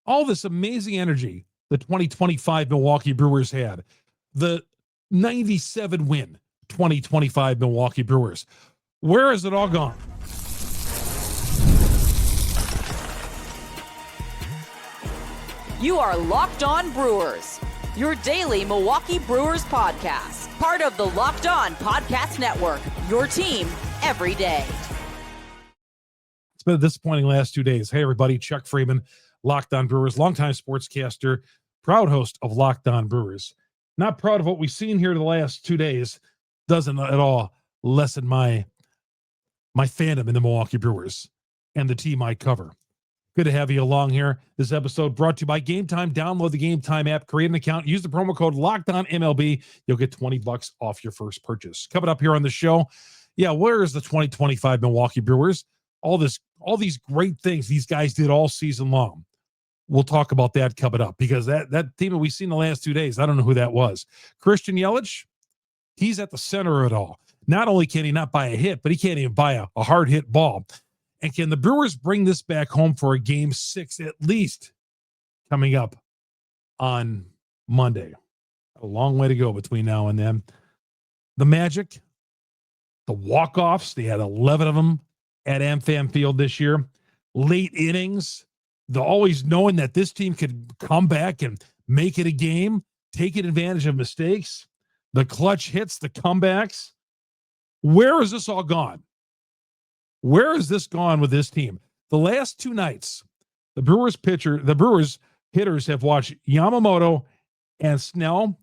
all this amazing energy the 2025 Milwaukee Brewers had, the 97 win 2025 Milwaukee Brewers. Where has it all gone? You are Locked On Brewers, your daily Milwaukee Brewers podcast, part of the Locked On Podcast Network, your team every day. It's been a disappointing last 2 days. Hey, everybody, Chuck Freimund, Locked On Brewers, longtime sportscaster, proud host of Locked On Brewers. Not proud of what we've seen here the last 2 days. Doesn't at all lessen my fandom in the Milwaukee Brewers and the team I cover. Good to have you along here. This episode brought to you by Game Time. Download the Game Time app, create an account, use the promo code LOCKEDONMLB. You'll get $20 off your first purchase. Coming up here on the show, where is the 2025 Milwaukee Brewers? All these great things these guys did all season long. We'll talk about that coming up because that team that we've seen the last 2 days, I don't know who that was. Christian Yelich, he's at the center of it all. Not only can he not buy a hit, but he can't even buy a hard hit ball. And can the Brewers bring this back home for a Game 6 at least coming up on Monday? A long way to go between now and then. The Magic, the walk-offs, they had 11 of them at AmFam Field this year. Late innings, the always knowing that this team could come back and make it a game, taking advantage of mistakes, the clutch hits, the comebacks. Where has this all gone? Where has this gone with this team? The last 2 nights, the Brewers hitters have watched Yamamoto and Snell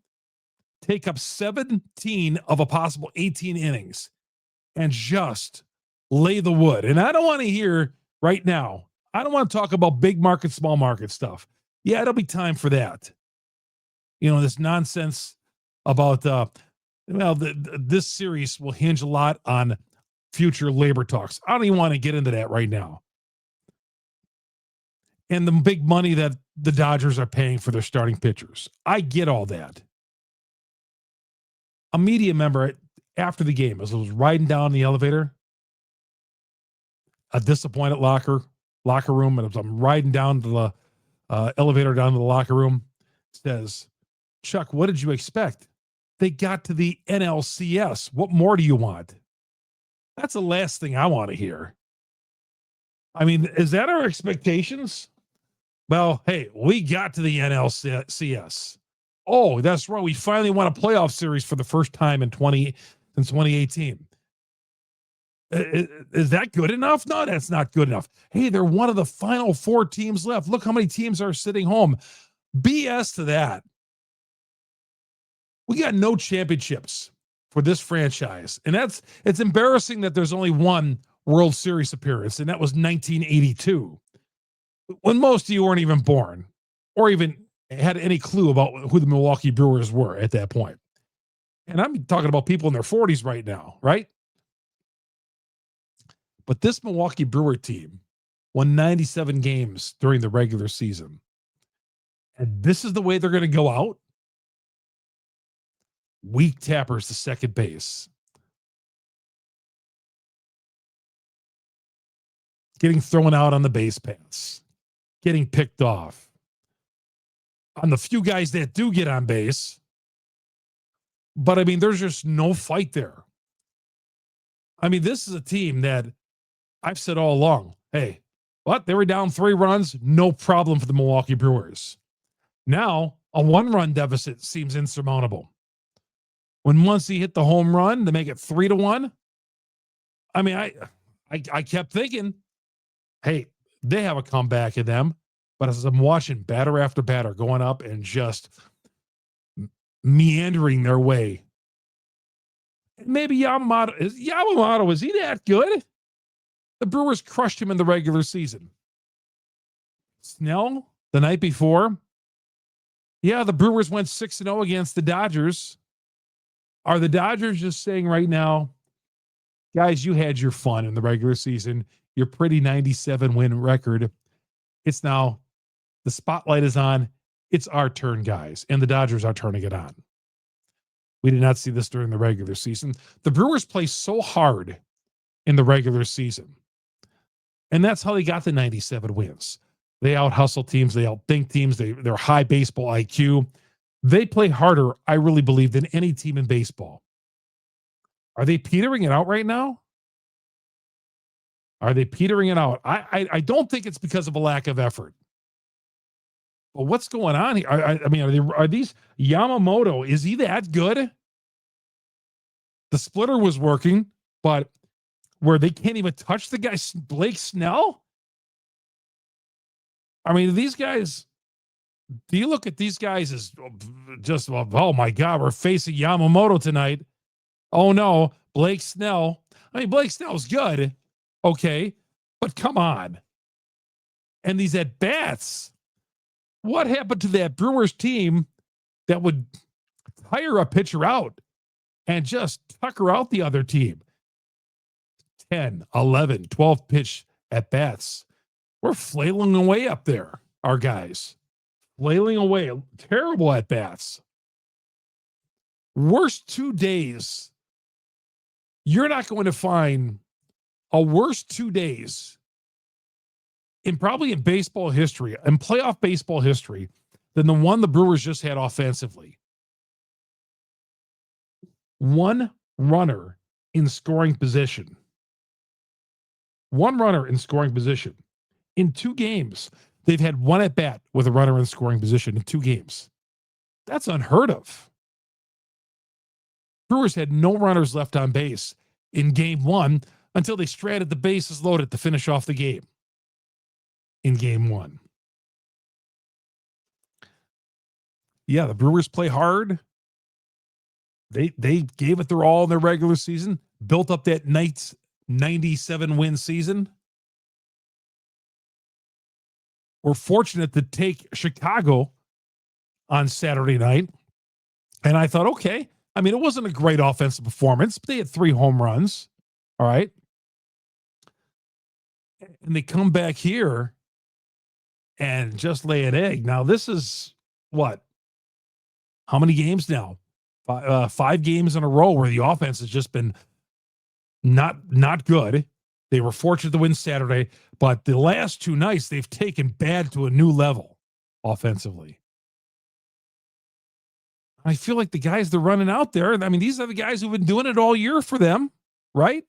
take up 17 of a possible 18 innings and just lay the wood. And I don't want to hear right now, I don't want to talk about big market, small market stuff. Yeah, it'll be time for that. This nonsense about, this series will hinge a lot on future labor talks. I don't even want to get into that right now. And the big money that the Dodgers are paying for their starting pitchers. I get all that. A media member after the game, as I was riding down the elevator, a disappointed locker room, and as I'm riding down to the elevator down to the locker room, says, Chuck, what did you expect? They got to the NLCS. What more do you want? That's the last thing I want to hear. I mean, is that our expectations? Well, hey, we got to the NLCS. Oh, that's right. We finally won a playoff series for the first time since 2018. Is that good enough? No, that's not good enough. Hey, they're one of the final 4 teams left. Look how many teams are sitting home. BS to that. We got no championships for this franchise. And it's embarrassing that there's only one World Series appearance, and that was 1982, when most of you weren't even born or even had any clue about who the Milwaukee Brewers were at that point. And I'm talking about people in their 40s right now, right? But this Milwaukee Brewer team won 97 games during the regular season. And this is the way they're going to go out? Weak tappers to second base. Getting thrown out on the base paths. Getting picked off. On the few guys that do get on base. But, I mean, there's just no fight there. I mean, this is a team that I've said all along, hey, what? They were down 3 runs, no problem for the Milwaukee Brewers. Now, a 1-run deficit seems insurmountable. When once he hit the home run to make it 3-1, I mean, I kept thinking, hey, they have a comeback in them. But as I'm watching batter after batter going up and just meandering their way, maybe Yamamoto, is he that good? The Brewers crushed him in the regular season. Snell, the night before, the Brewers went 6-0 against the Dodgers. Are the Dodgers just saying right now, guys, you had your fun in the regular season, your pretty 97 win record. It's now, the spotlight is on. It's our turn, guys. And the Dodgers are turning it on. We did not see this during the regular season. The Brewers play so hard in the regular season. And that's how they got the 97 wins. They out-hustle teams. They out-think teams. They're high baseball IQ. They play harder, I really believe, than any team in baseball. Are they petering it out right now? Are they petering it out? I don't think it's because of a lack of effort. But what's going on here? I mean, are these Yamamoto? Is he that good? The splitter was working, but where they can't even touch the guy, Blake Snell? I mean, these guys, do you look at these guys as just, oh my God, we're facing Yamamoto tonight. Oh no, Blake Snell. I mean, Blake Snell's good. Okay, but come on. And these at-bats, what happened to that Brewers team that would tire a pitcher out and just tucker out the other team? 10, 11, 12 pitch at-bats. We're flailing away up there, our guys. Flailing away. Terrible at-bats. Worst 2 days. You're not going to find a worst 2 days probably in baseball history, in playoff baseball history, than the one the Brewers just had offensively. One runner in scoring position. One runner in scoring position. In 2 games, they've had one at bat with a runner in scoring position in 2 games. That's unheard of. Brewers had no runners left on base in game 1 until they stranded the bases loaded to finish off the game in game 1. Yeah, the Brewers play hard. They gave it their all in their regular season, built up that Knights 97-win season. We're fortunate to take Chicago on Saturday night. And I thought, okay, I mean, it wasn't a great offensive performance, but they had 3 home runs. All right. And they come back here and just lay an egg. Now, this is what? How many games now? 5 games in a row where the offense has just been not good. They were fortunate to win Saturday, but the last 2 nights, they've taken bad to a new level offensively. I feel like the guys they're running out there, I mean, these are the guys who've been doing it all year for them, right?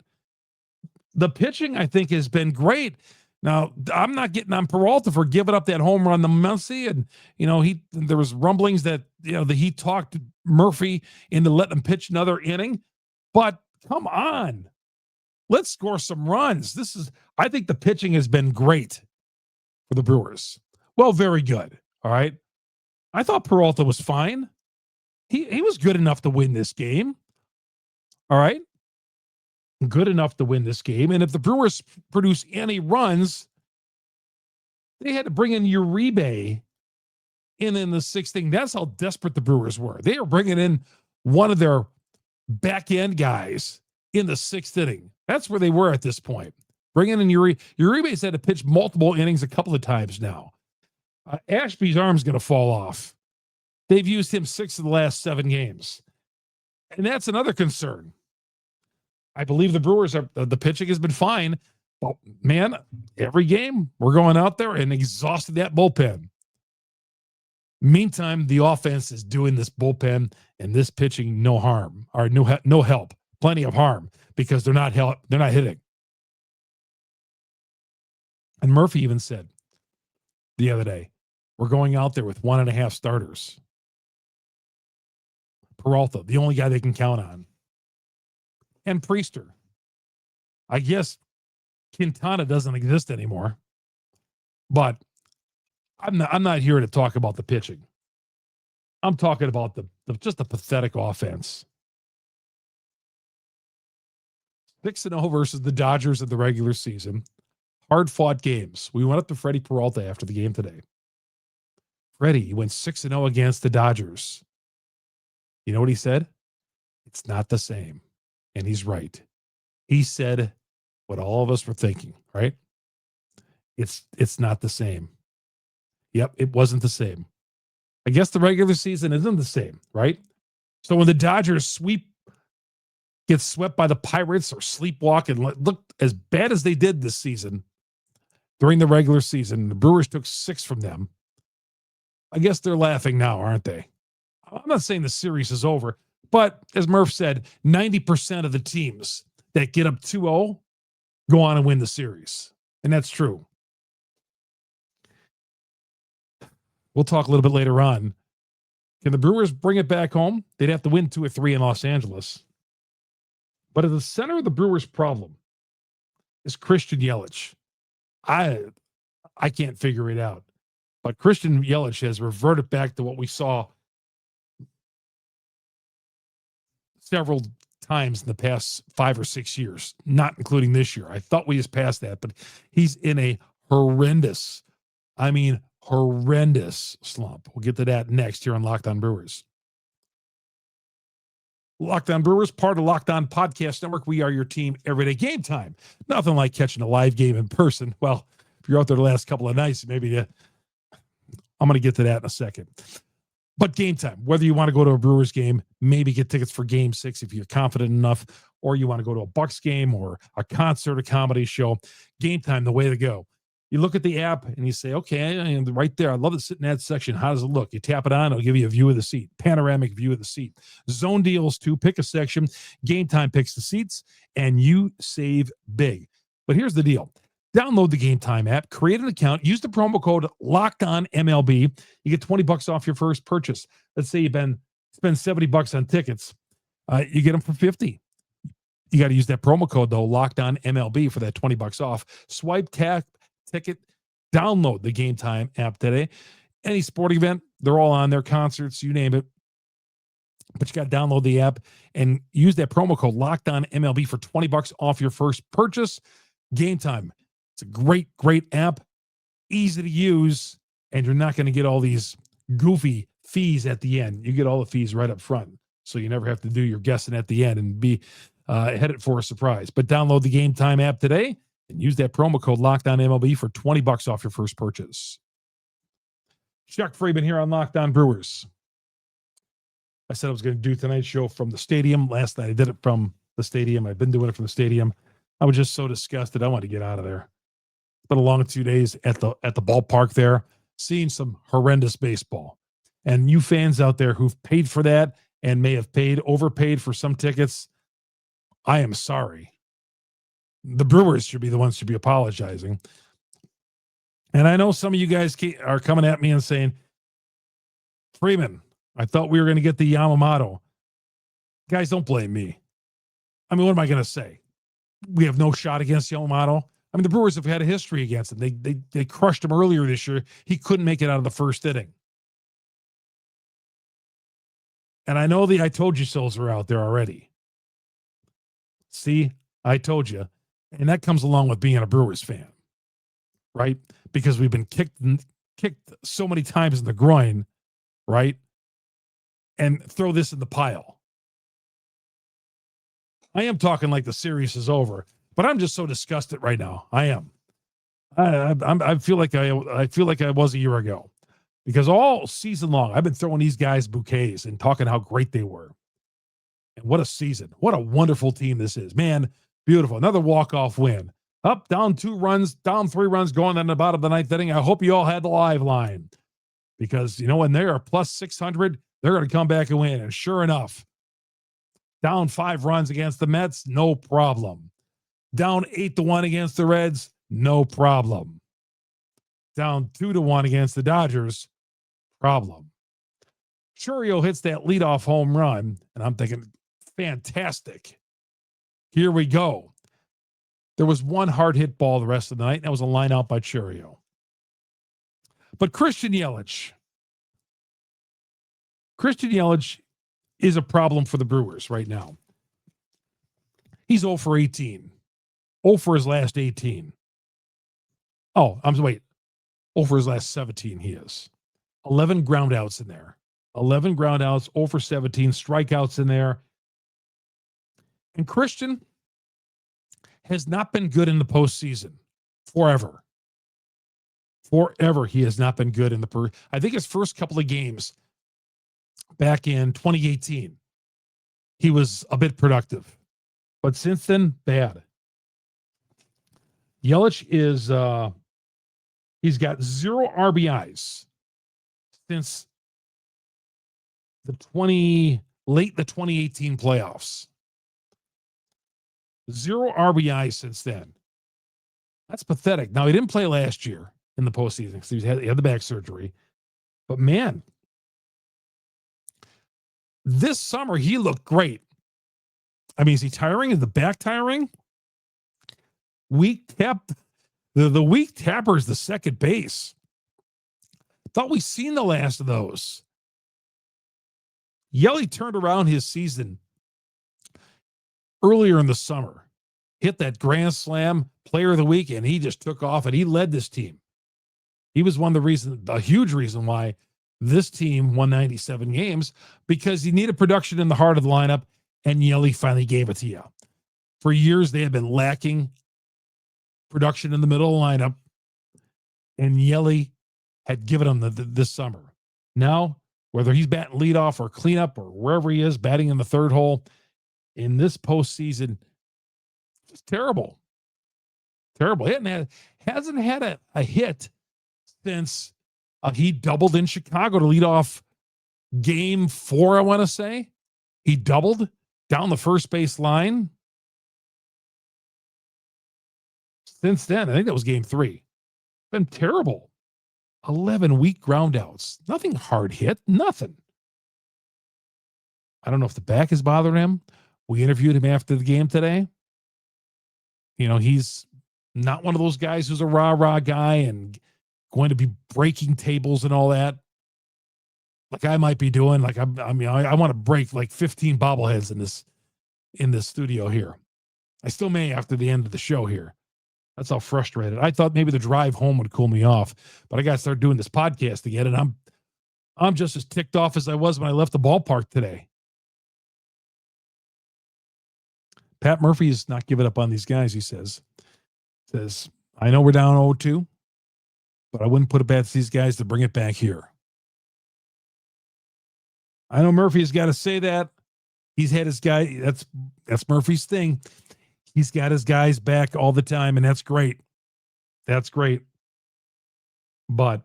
The pitching, I think, has been great. Now, I'm not getting on Peralta for giving up that home run to Muncy, and there was rumblings that he talked Murphy into letting him pitch another inning. But come on, let's score some runs. I think the pitching has been great for the Brewers. Well, very good. All right. I thought Peralta was fine. He was good enough to win this game. All right. Good enough to win this game. And if the Brewers produce any runs, they had to bring in Uribe in the 6th inning. That's how desperate the Brewers were. They were bringing in one of their back end guys in the 6th inning. That's where they were at this point. Bringing in Uribe. Uribe's had to pitch multiple innings a couple of times now. Ashby's arm's going to fall off. They've used him 6 of the last 7 games. And that's another concern. I believe the Brewers the pitching has been fine, but man, every game we're going out there and exhausting that bullpen. Meantime, the offense is doing this bullpen and this pitching no harm, or no help, plenty of harm, because they're not hitting. And Murphy even said the other day, we're going out there with 1.5 starters. Peralta, the only guy they can count on. And Priester. I guess Quintana doesn't exist anymore. But I'm not here to talk about the pitching. I'm talking about just the pathetic offense. 6-0 versus the Dodgers in the regular season. Hard-fought games. We went up to Freddie Peralta after the game today. Freddie went 6-0 against the Dodgers. You know what he said? It's not the same. And he's right. He said what all of us were thinking, right? It's not the same. Yep, it wasn't the same. I guess the regular season isn't the same, right? So when the Dodgers get swept by the Pirates or sleepwalk and look as bad as they did this season, during the regular season. The Brewers took 6 from them. I guess they're laughing now, aren't they? I'm not saying the series is over, but as Murph said, 90% of the teams that get up 2-0 go on and win the series. And that's true. We'll talk a little bit later on. Can the Brewers bring it back home? They'd have to win 2 or 3 in Los Angeles. But at the center of the Brewers' problem is Christian Yelich. I can't figure it out. But Christian Yelich has reverted back to what we saw several times in the past 5 or 6 years, not including this year. I thought we just passed that, but he's in a horrendous slump. We'll get to that next here on Locked On Brewers. Locked On Brewers, part of Locked On Podcast Network. We are your team every day. Game time. Nothing like catching a live game in person. Well, if you're out there the last couple of nights, maybe I'm going to get to that in a second. But game time, whether you want to go to a Brewers game, maybe get tickets for Game 6 if you're confident enough, or you want to go to a Bucks game or a concert, a comedy show, game time, the way to go. You look at the app and you say, okay, and right there, I love to sit in that section. How does it look? You tap it on, it'll give you a view of the seat, panoramic view of the seat. Zone deals too, pick a section. Game time picks the seats, and you save big. But here's the deal. Download the Game Time app, create an account, use the promo code LOCKEDONMLB. You get $20 off your first purchase. Let's say you spend $70 on tickets. You get them for $50. You got to use that promo code, though, LOCKEDONMLB, for that $20 off. Swipe, tap, ticket, download the Game Time app today. Any sporting event, they're all on there, concerts, you name it. But you got to download the app and use that promo code LOCKEDONMLB for $20 off your first purchase. Game Time. It's a great, great app, easy to use, and you're not going to get all these goofy fees at the end. You get all the fees right up front, so you never have to do your guessing at the end and be headed for a surprise. But download the Game Time app today and use that promo code LOCKEDONMLB for $20 off your first purchase. Chuck Freimund here on Locked On Brewers. I said I was going to do tonight's show from the stadium. Last night I did it from the stadium. I've been doing it from the stadium. I was just so disgusted. I wanted to get out of there. It's been a long 2 days at the ballpark there, seeing some horrendous baseball. And you fans out there who've paid for that and may have overpaid for some tickets, I am sorry. The Brewers should be the ones to be apologizing. And I know some of you guys are coming at me and saying, Freeman, I thought we were going to get the Yamamoto. Guys, don't blame me. I mean, what am I going to say? We have no shot against Yamamoto. I mean, the Brewers have had a history against him. They crushed him earlier this year. He couldn't make it out of the first inning. And I know the I told you so's are out there already. See, I told you. And that comes along with being a Brewers fan, right? Because we've been kicked so many times in the groin, right? And throw this in the pile. I am talking like the series is over, but I'm just so disgusted right now. I am. I feel like I was a year ago, because all season long I've been throwing these guys bouquets and talking how great they were. And what a season! What a wonderful team this is, man. Beautiful. Another walk-off win. Up, down 2 runs, down 3 runs, going in the bottom of the 9th inning. I hope you all had the live line, because when they are plus 600, they're going to come back and win. And sure enough, down 5 runs against the Mets, no problem. Down 8-1 against the Reds, no problem. Down 2-1 against the Dodgers, problem. Churio hits that leadoff home run, and I'm thinking, fantastic. Here we go. There was one hard hit ball the rest of the night, and that was a line out by Churio. But Christian Yelich is a problem for the Brewers right now. He's 0 for 18. 0 for his last 18. Oh, 0 for his last 17 he is. 11 ground outs in there. 11 ground outs, 0 for 17, strikeouts in there. And Christian has not been good in the postseason forever. Forever he has not been good in the I think his first couple of games back in 2018, he was a bit productive. But since then, bad. Yelich is He's got 0 RBIs since late the 2018 playoffs. 0 RBIs since then. That's pathetic. Now, he didn't play last year in the postseason because he had the back surgery. But man, this summer he looked great. I mean, is he tiring? Is the back tiring? Weak tap. The weak tapper is the second base. Thought we seen the last of those. Yelich turned around his season earlier in the summer, hit that grand slam, player of the week, and he just took off and he led this team. He was a huge reason why this team won 97 games, because he needed production in the heart of the lineup, and Yelich finally gave it to you. For years, they had been lacking production in the middle of the lineup, and Yelich had given them this summer. Now, whether he's batting leadoff or cleanup or wherever he is, batting in the third hole, in this postseason, it's terrible. Terrible. He hasn't had a hit since he doubled in Chicago to lead off game 4, I want to say. He doubled down the first base line. Since then, I think that was game 3. Been terrible. 11 weak groundouts. Nothing hard hit. Nothing. I don't know if the back is bothering him. We interviewed him after the game today. You know, he's not one of those guys who's a rah-rah guy and going to be breaking tables and all that. Like I might be doing. Like I want to break like 15 bobbleheads in this studio here. I still may after the end of the show here. That's how frustrated. I thought maybe the drive home would cool me off, but I got to start doing this podcast again, and I'm just as ticked off as I was when I left the ballpark today. Pat Murphy is not giving up on these guys, he says. I know we're down 0-2, but I wouldn't put it past these guys to bring it back here. I know Murphy's got to say that. He's had his guy. That's Murphy's thing. He's got his guys back all the time, and that's great. That's great. But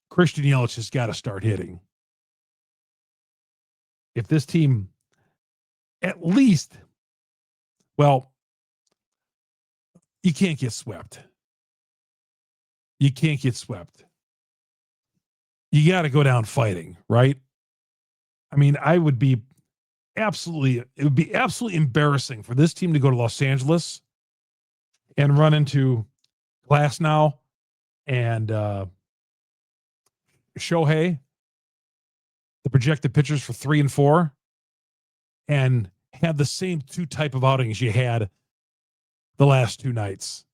Christian Yelich has got to start hitting. If this team at least, well, you can't get swept. You can't get swept. You got to go down fighting, right? I mean, it would be absolutely embarrassing for this team to go to Los Angeles and run into Glasnow and Shohei, the projected pitchers for 3 and 4, and have the same 2 type of outings you had the last 2 nights.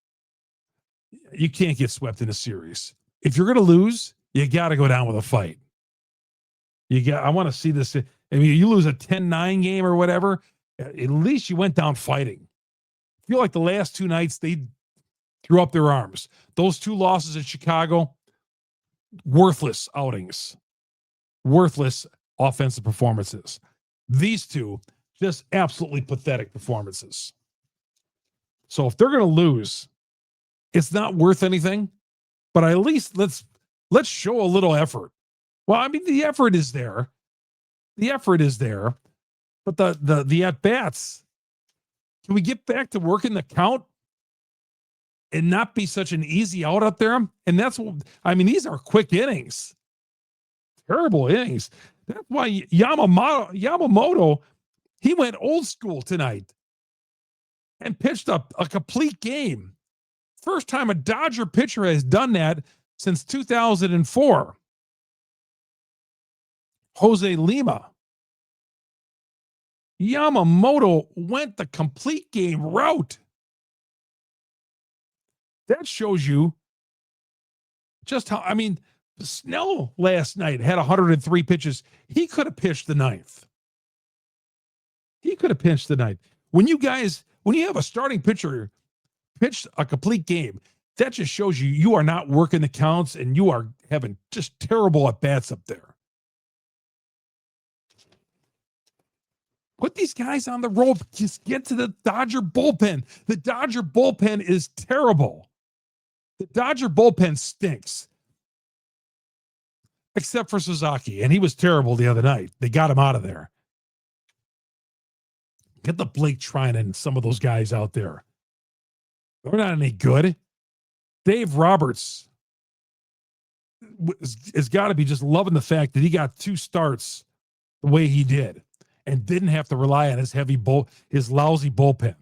You can't get swept in a series. If you're going to lose, you got to go down with a fight. I want to see this. I mean, you lose a 10-9 game or whatever, at least you went down fighting. I feel like the last 2 nights, they threw up their arms. Those 2 losses in Chicago, worthless outings, worthless offensive performances. These 2, just absolutely pathetic performances. So if they're going to lose, it's not worth anything, but at least let's show a little effort. Well, I mean, the effort is there. The effort is there, but the at-bats, can we get back to working the count and not be such an easy out there? And that's what, I mean, these are quick innings. Terrible innings. That's why Yamamoto, he went old school tonight and pitched a complete game. First time a Dodger pitcher has done that since 2004. Jose Lima. Yamamoto went the complete game route. That shows you just how, I mean, Snell last night had 103 pitches. He could have pitched the 9th. He could have pitched the 9th. When you have a starting pitcher pitch a complete game, that just shows you are not working the counts and you are having just terrible at-bats up there. Put these guys on the rope. Just get to the Dodger bullpen. The Dodger bullpen is terrible. The Dodger bullpen stinks, except for Sasaki, and he was terrible the other night. They got him out of there. Get the Blake Trinan and some of those guys out there. They're not any good. Dave Roberts has got to be just loving the fact that he got 2 starts the way he did and didn't have to rely on his lousy bullpen.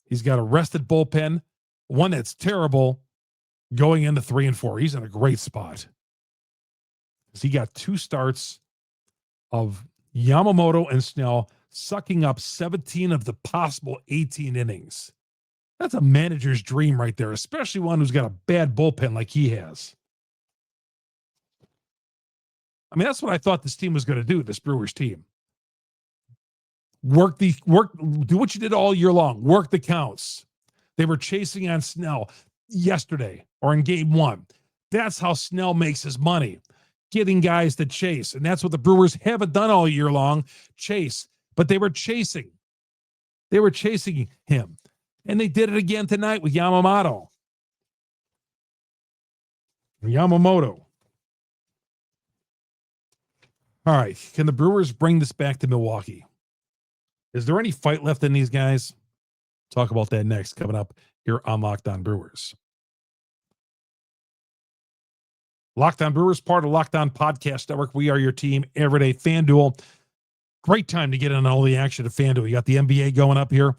He's got a rested bullpen, one that's terrible, going into 3 and 4. He's in a great spot. He got 2 starts of Yamamoto and Snell sucking up 17 of the possible 18 innings. That's a manager's dream right there, especially one who's got a bad bullpen like he has. I mean, that's what I thought this team was going to do, this Brewers team. Do what you did all year long. Work the counts. They were chasing on Snell yesterday or in game 1. That's how Snell makes his money, getting guys to chase. And that's what the Brewers haven't done all year long, chase. But they were chasing. They were chasing him. And they did it again tonight with Yamamoto. All right. Can the Brewers bring this back to Milwaukee? Is there any fight left in these guys? Talk about that next, coming up here on Locked On Brewers. Locked On Brewers, part of Locked On Podcast Network. We are your team every day. FanDuel. Great time to get in on all the action at FanDuel. You got the NBA going up here.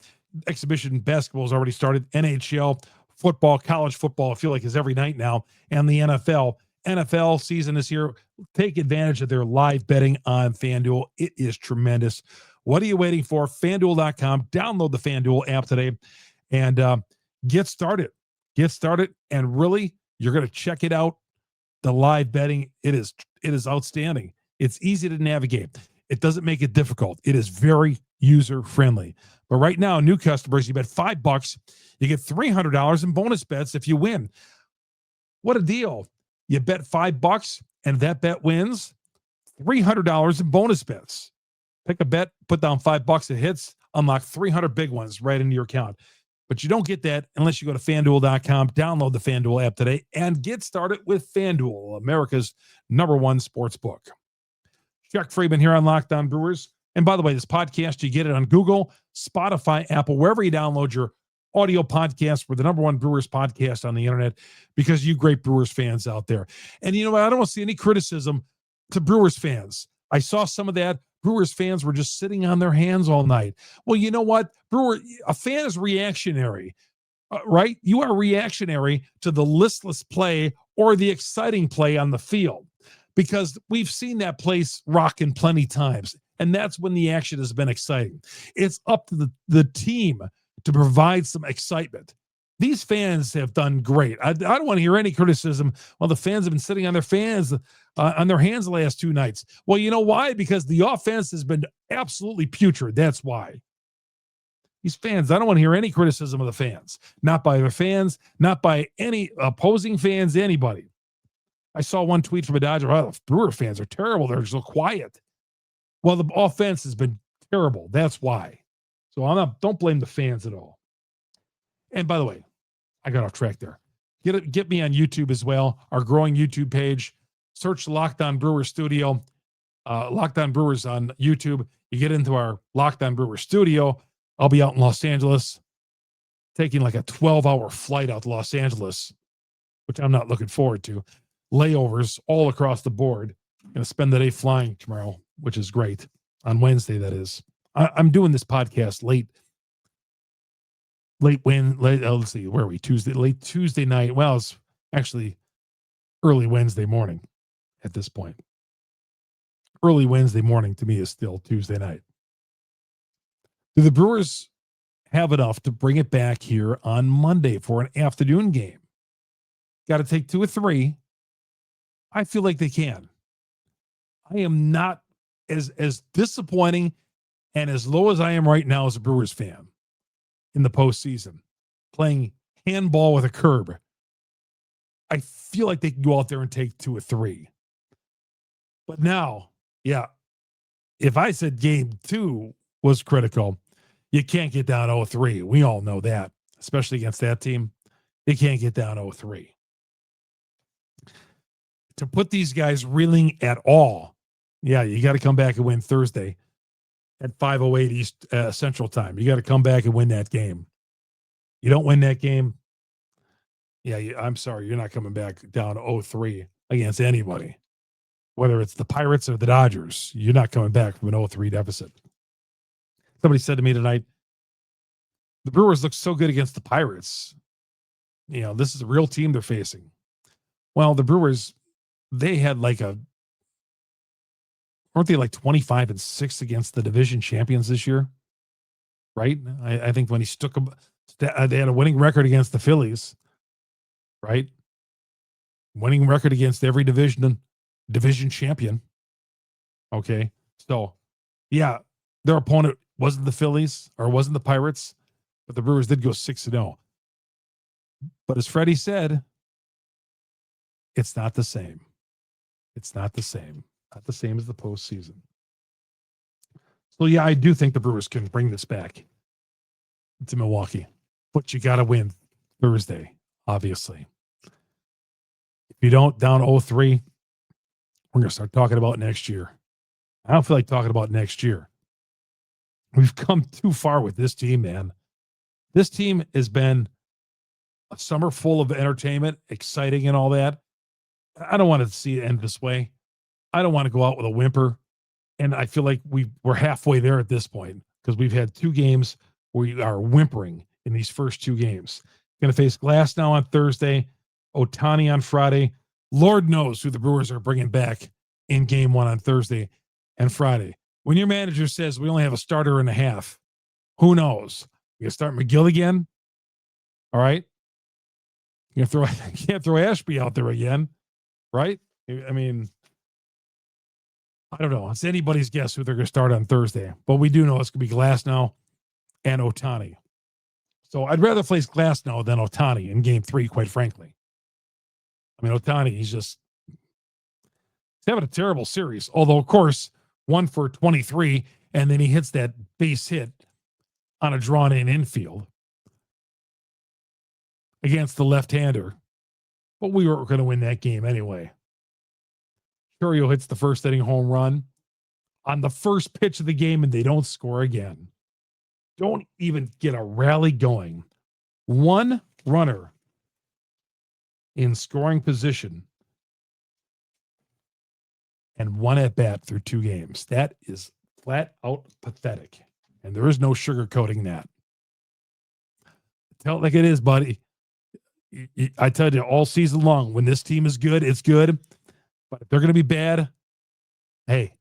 Exhibition basketball has already started. NHL, football, college football, I feel like is every night now. And the NFL. NFL season is here. Take advantage of their live betting on FanDuel. It is tremendous. What are you waiting for? FanDuel.com. Download the FanDuel app today and get started. Get started. And really, you're going to check it out. The live betting, it is outstanding. It's easy to navigate. It doesn't make it difficult. It is very user-friendly. But right now, new customers, you bet $5, you get $300 in bonus bets if you win. What a deal. You bet $5 and that bet wins $300 in bonus bets. Pick a bet, put down $5, it hits, unlock 300 big ones right into your account. But you don't get that unless you go to FanDuel.com, download the FanDuel app today, and get started with FanDuel, America's #1 sports book. Chuck Freimund here on Locked On Brewers. And by the way, this podcast, you get it on Google, Spotify, Apple, wherever you download your audio podcast. We're the #1 Brewers podcast on the internet because you great Brewers fans out there. And you know what? I don't want to see any criticism to Brewers fans. I saw some of that. Brewers fans were just sitting on their hands all night. Well, you know what? A fan is reactionary, right? You are reactionary to the listless play or the exciting play on the field because we've seen that place rocking plenty times. And that's when the action has been exciting. It's up to the team to provide some excitement. These fans have done great. I don't want to hear any criticism. Well, the fans have been sitting on their hands the last 2 nights. Well, you know why? Because the offense has been absolutely putrid. That's why. These fans, I don't want to hear any criticism of the fans. Not by their fans, not by any opposing fans, anybody. I saw one tweet from a Dodger. Oh, the Brewer fans are terrible. They're so quiet. Well, the offense has been terrible. That's why. So don't blame the fans at all. And by the way, I got off track there. Get me on YouTube as well. Our growing YouTube page. Search Locked On Brewers Studio. Locked On Brewers on YouTube. You get into our Locked On Brewers Studio. I'll be out in Los Angeles, taking like a 12-hour flight out to Los Angeles, which I'm not looking forward to. Layovers all across the board. Going to spend the day flying tomorrow, which is great. On Wednesday, that is. I'm doing this podcast late. Let's see, where are we? Late Tuesday night. Well, it's actually early Wednesday morning at this point. Early Wednesday morning to me is still Tuesday night. Do the Brewers have enough to bring it back here on Monday for an afternoon game? Got to take 2 or 3. I feel like they can. I am not as disappointing and as low as I am right now as a Brewers fan in the postseason, playing handball with a curb. I feel like they can go out there and take 2 or 3. But now, yeah, if I said game 2 was critical, you can't get down 0-3. We all know that, especially against that team. they can't get down 0-3. To put these guys reeling at all, yeah, you got to come back and win Thursday at 5:08 East Central Time. You got to come back and win that game. You don't win that game, yeah, I'm sorry, you're not coming back down 0-3 against anybody. Whether it's the Pirates or the Dodgers, you're not coming back from an 0-3 deficit. Somebody said to me tonight, the Brewers look so good against the Pirates. This is a real team they're facing. Well, the Brewers, they had weren't they like 25-6 against the division champions this year? Right? I think when he stuck them, they had a winning record against the Phillies, right? Winning record against every division champion. Okay. So, yeah, their opponent wasn't the Phillies or wasn't the Pirates, but the Brewers did go 6-0. But as Freddie said, it's not the same. It's not the same. Not the same as the postseason. So, yeah, I do think the Brewers can bring this back to Milwaukee. But you got to win Thursday, obviously. If you don't, down 0-3, we're going to start talking about next year. I don't feel like talking about next year. We've come too far with this team, man. This team has been a summer full of entertainment, exciting and all that. I don't want to see it end this way. I don't want to go out with a whimper. And I feel like we're halfway there at this point because we've had 2 games where we are whimpering in these first 2 games. Going to face Glasnow on Thursday, Ohtani on Friday. Lord knows who the Brewers are bringing back in game 1 on Thursday and Friday. When your manager says we only have a starter and a half, who knows? You start McGill again? All right. You can't throw Ashby out there again, right? I mean, I don't know. It's anybody's guess who they're going to start on Thursday, but we do know it's going to be Glasnow and Ohtani. So I'd rather face Glasnow than Ohtani in game 3, quite frankly. I mean, Ohtani, he's having a terrible series. Although, of course, 1 for 23, and then he hits that base hit on a drawn-in infield against the left-hander. But we were going to win that game anyway. Churio hits the first inning home run on the first pitch of the game, and they don't score again. Don't even get a rally going. 1 runner in scoring position and 1 at bat through 2 games. That is flat out pathetic. And there is no sugarcoating that. Tell it like it is, buddy. I tell you all season long, when this team is good, it's good. But if they're going to be bad, hey,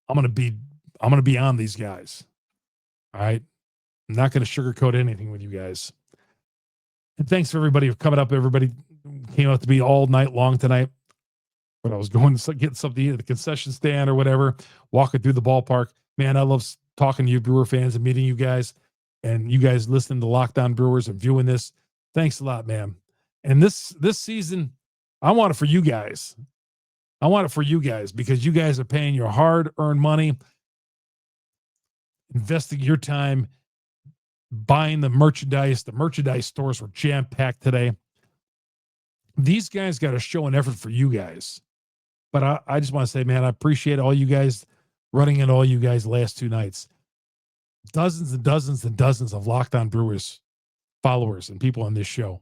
I'm going to be on these guys. All right. I'm not going to sugarcoat anything with you guys. And thanks for everybody for coming up. Everybody came out to be all night long tonight. When I was going to get something at the concession stand or whatever, walking through the ballpark. Man, I love talking to you Brewer fans and meeting you guys, and you guys listening to Locked On Brewers and viewing this. Thanks a lot, man. And this season, I want it for you guys. I want it for you guys because you guys are paying your hard-earned money, investing your time, buying the merchandise. The merchandise stores were jam-packed today. These guys got to show an effort for you guys. But I just want to say, man, I appreciate all you guys running and all you guys last 2 nights. Dozens and dozens and dozens of Locked On Brewers followers and people on this show.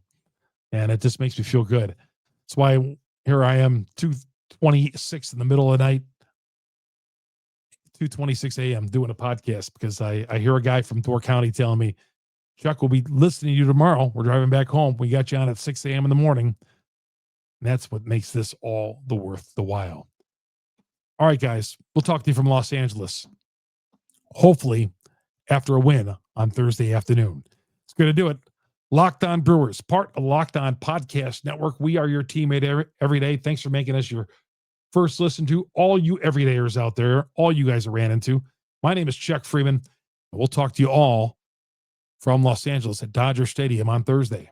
And it just makes me feel good. That's why here I am, 2:26 in the middle of the night, 2:26 a.m. doing a podcast because I hear a guy from Door County telling me, Chuck, we'll be listening to you tomorrow. We're driving back home. We got you on at 6 a.m. in the morning. And that's what makes this all the worth the while. All right, guys, we'll talk to you from Los Angeles. Hopefully after a win on Thursday afternoon. It's going to do it. Locked On Brewers, part of Locked On Podcast Network. We are your teammate every day. Thanks for making us your first listen to. All you everydayers out there, all you guys I ran into. My name is Chuck Freimund. We'll talk to you all from Los Angeles at Dodger Stadium on Thursday.